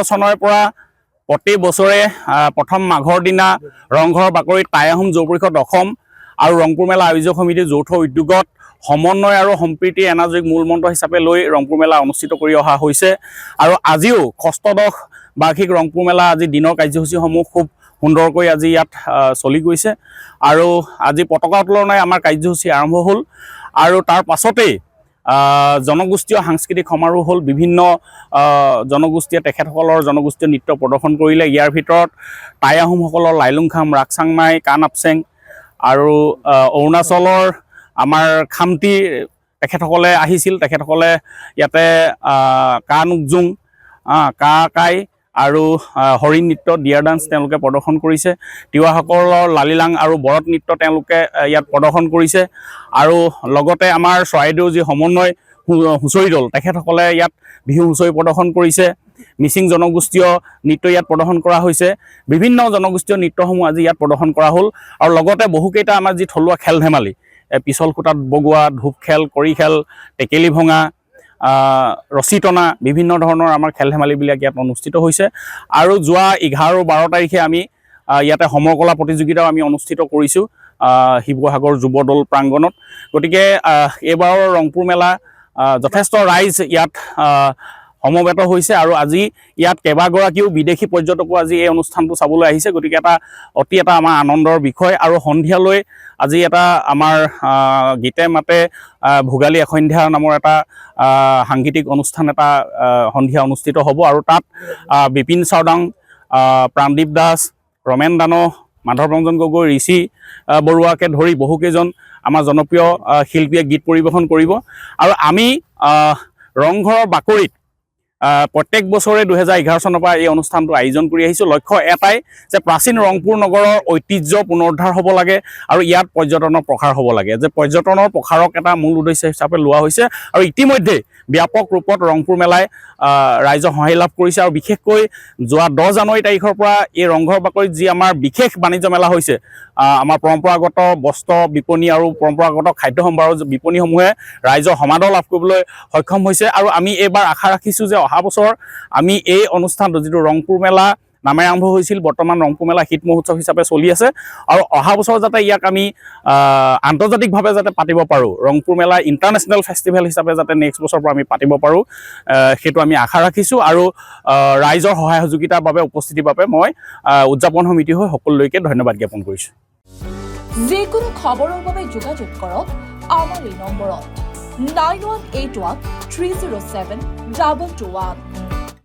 চনৰ পৰা প্ৰতি বছৰে প্ৰথম মাঘৰ দিনা ৰংঘৰৰ বাকৰিত টাই আহোম যুৱ পৰিষদ অসম আৰু ৰংপুৰ মেলা আয়োজক সমিতিৰ যৌথ উদ্যোগত সমন্বয় আৰু সম্প্ৰীতি এনাজৰীক মূল মন্ত্ৰ হিচাপে লৈ ৰংপুৰ মেলা অনুষ্ঠিত কৰি অহা হৈছে আৰু আজিও ষষ্ঠদশ বাৰ্ষিক ৰংপুৰ মেলা আজি দিনৰ কাৰ্যসূচীসমূহ খুব সুন্দৰকৈ আজি ইয়াত চলি গৈছে আৰু আজি পতাকা উত্তোলনাই আমাৰ কাৰ্যসূচী আৰম্ভ হ'ল আৰু তাৰ পাছতেই জনগোষ্ঠীয় সাংস্কৃতিক সমাৰোহ হ'ল বিভিন্ন জনগোষ্ঠীয়ে তেখেতসকলৰ জনগোষ্ঠীয় নৃত্য প্ৰদৰ্শন কৰিলে ইয়াৰ ভিতৰত টাই আহোমসকলৰ লাইলুংখাম ৰাকচাংমাই কাণ আপচেং আৰু অৰুণাচলৰ আমাৰ খামতি তেখেতসকলে আহিছিল তেখেতসকলে ইয়াতে কা নুকজুং কা কাই আৰু হৰিণ নৃত্য ডিয়াৰ ডান্স তেওঁলোকে প্ৰদৰ্শন কৰিছে তিৱাসকলৰ লালিলাং আৰু বৰত নৃত্য তেওঁলোকে ইয়াত প্ৰদৰ্শন কৰিছে আৰু লগতে আমাৰ চৰাইদেউ যি সমন্বয় হুঁচৰি দল তেখেতসকলে ইয়াত বিহু হুঁচৰি প্ৰদৰ্শন কৰিছে মিচিং জনগোষ্ঠীয় নৃত্য ইয়াত প্ৰদৰ্শন কৰা হৈছে বিভিন্ন জনগোষ্ঠীয় নৃত্যসমূহ আজি ইয়াত প্ৰদৰ্শন কৰা হ'ল আৰু লগতে বহুকেইটা আমাৰ যি থলুৱা খেল ধেমালি পিছল খুঁটাত বগোৱা ধূপ খেল কৰি খেল টেকেলি ভঙা ৰছী টনা বিভিন্ন ধৰণৰ আমাৰ খেল ধেমালিবিলাক ইয়াত অনুষ্ঠিত হৈছে আৰু যোৱা 11 আৰু 12 তাৰিখে আমি ইয়াতে সমৰকলা প্ৰতিযোগিতাও আমি অনুষ্ঠিত কৰিছোঁ শিৱসাগৰ যুৱদল প্ৰাংগণত গতিকে এইবাৰৰ ৰংপুৰ মেলা যথেষ্ট ৰাইজ ইয়াত সমবেত হৈছে আৰু আজি ইয়াত কেইবাগৰাকীও বিদেশী পৰ্যটকো আজি এই অনুষ্ঠানটো চাবলৈ আহিছে গতিকে অতি এটা আমাৰ আনন্দৰ বিষয় আৰু সন্ধিয়ালৈ আজি এটা আমাৰ গীতে মাতে ভোগালী এসন্ধ্যা নামৰ এটা সাংগীতিক অনুষ্ঠান এটা সন্ধিয়া অনুষ্ঠিত হ'ব আৰু তাত বিপিন চাওডাং প্ৰাণদীপ দাস ৰমেন দানো মাধৱ ৰঞ্জন গগৈ ঋষি বৰুৱাকে ধৰি বহুকেইজন আমাৰ জনপ্ৰিয় শিল্পীয়ে গীত পৰিৱেশন কৰিব আৰু আমি ৰংঘৰৰ বাকৰিত প্ৰত্যেক বছৰে 2011 চনৰ পৰা এই অনুষ্ঠানটো আয়োজন কৰি আহিছোঁ লক্ষ্য এটাই যে প্ৰাচীন ৰংপুৰ নগৰৰ ঐতিহ্য পুনৰুদ্ধাৰ হ'ব লাগে আৰু ইয়াত পৰ্যটনৰ প্ৰসাৰ হ'ব লাগে যে পৰ্যটনৰ প্ৰসাৰক এটা মূল উদ্দেশ্য হিচাপে লোৱা হৈছে আৰু ইতিমধ্যে ব্যাপক ৰূপত ৰংপুৰ মেলাই ৰাইজৰ সহায় লাভ কৰিছে আৰু বিশেষকৈ যোৱা 10 জানুৱাৰী তাৰিখৰ পৰা এই ৰংঘৰ বাকৰিত যি আমাৰ বিশেষ বাণিজ্য মেলা হৈছে আমাৰ পৰম্পৰাগত বস্ত্ৰ বিপণী আৰু পৰম্পৰাগত খাদ্য সম্ভাৰৰ বিপণীসমূহে ৰাইজৰ সমাদৰ লাভ কৰিবলৈ সক্ষম হৈছে আৰু আমি এইবাৰ আশা ৰাখিছোঁ যে অহা বছৰ আমি এই অনুষ্ঠানটো যিটো ৰংপুৰ মেলা নামে আৰম্ভ হৈছিল বৰ্তমান ৰংপুৰ মেলা শীত মহোৎসৱ হিচাপে চলি আছে আৰু অহা বছৰ যাতে ইয়াক আমি আন্তৰ্জাতিকভাৱে যাতে পাতিব পাৰোঁ ৰংপুৰ মেলা ইণ্টাৰনেশ্যনেল ফেষ্টিভেল হিচাপে যাতে নেক্সট বছৰৰ পৰা আমি পাতিব পাৰোঁ সেইটো আমি আশা ৰাখিছোঁ আৰু ৰাইজৰ সহায় সহযোগিতাৰ বাবে উপস্থিতিৰ বাবে মই উদযাপন সমিতি হৈ সকলোলৈকে ধন্যবাদ জ্ঞাপন কৰিছোঁ যিকোনো খবৰৰ বাবে যোগাযোগ কৰক আমাৰ এই নম্বৰত 9181 307 2221